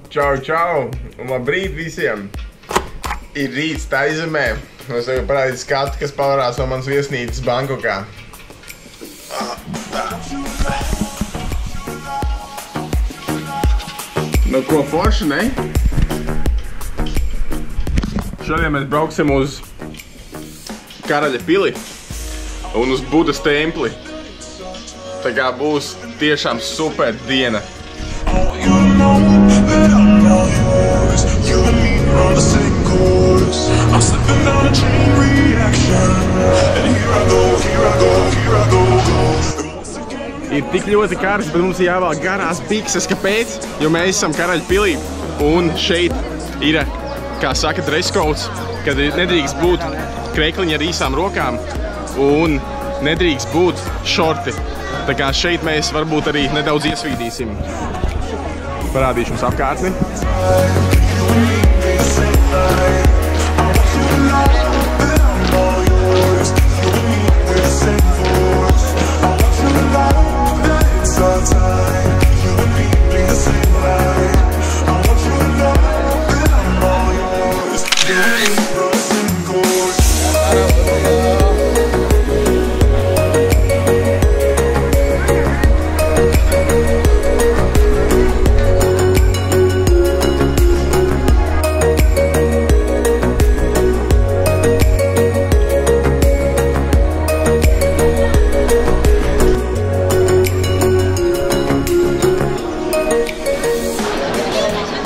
Čau, čau! Un labrīt visiem! Ir rīts Taizemē. Es tev parādīju skatu, kas pavarās no manas viesnīcas Bankokā. Nu ko forši, ne? Šodien mēs brauksim uz Karaļa pili un uz Budas templi. Tā kā būs tiešām super diena. Ir tik ļoti karsts, bet mums ir jāvēl garās bikses. Kāpēc? Jo mēs esam Karaļa pilī un šeit ir, kā saka, dress codes, kad nedrīkst būt krekliņi ar īsām rokām un nedrīkst būt šorti. Tā kā šeit mēs varbūt arī nedaudz iesvīdīsim. Parādīšu jums apkārtni.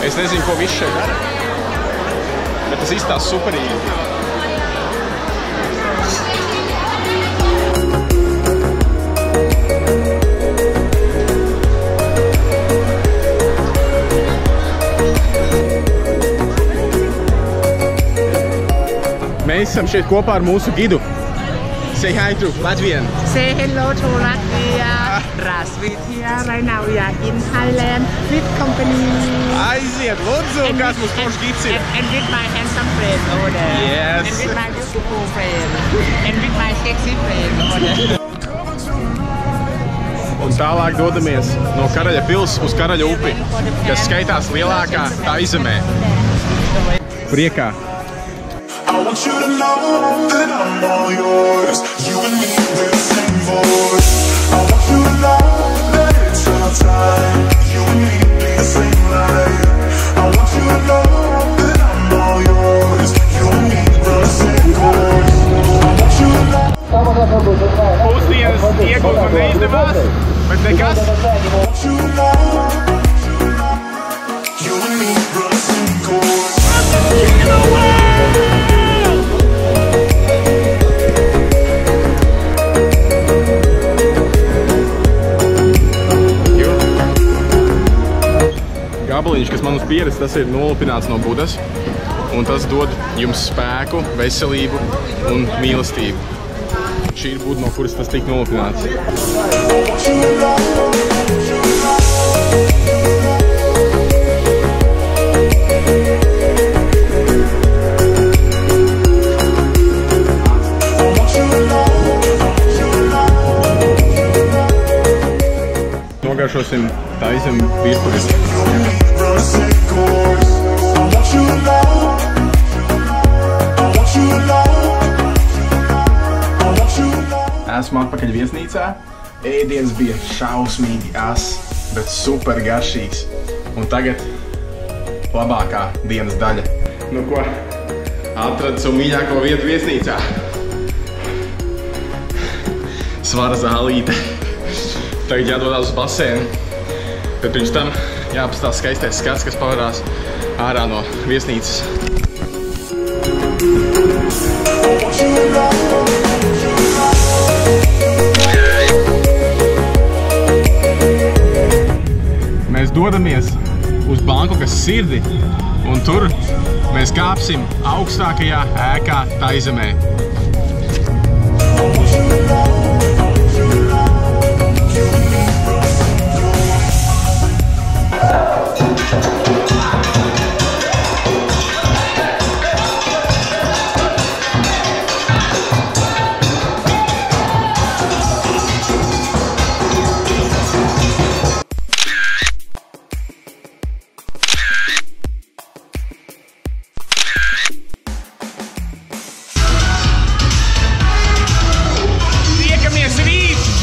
Es nezinu, ko viss šeit dara, bet tas izstās superīgi. Mēs esam šeit kopā ar mūsu gidu. Say hi to Latvian. Say hello to Latvia. Rasvitia. Right now we are in Thailand with company. Aiziet, lūdzu, kāds mums foršs gids ir. And with my handsome friend over there. Yes. And with my beautiful friend. And with my sexy friend over there. Un tālāk dodamies no Karaļa pils uz Karaļa upi, kas skaitās lielākā Taizemē. Priekā. I want you to know that I'm all yours. You and me, we're the same voice. I want you to know that it's our time. You and me, be the same life. I want you to know that I'm all yours. You and me, we're the same voice. I want you to know. Pusdienas iegūt man neizdevās, bet nekas. I want you to know. You and me, we're the same voice. Gabaliņš, kas man uz pieres, tas ir nolupināts no Budas, un tas dod jums spēku, veselību un mīlestību. Šī ir Buda, no kuras tas tika nolupināts. Nogaršosim Taizem virpuļus. Esmu atpakaļ viesnīcā. Ēdiens bija šausmīgi ass, bet super garšīgs. Un tagad labākā dienas daļa. Nu ko, atradu savu mīļāko vietu viesnīcā. Svara zālīte. Tagad jādodās uz basēnu. Bet pirms tam jāapstās skaistais skats, kas pavarās ārā no viesnīcas. Mēs dodamies uz Bankokas sirdi, un tur mēs kāpsim augstākajā ēkā Taizemē.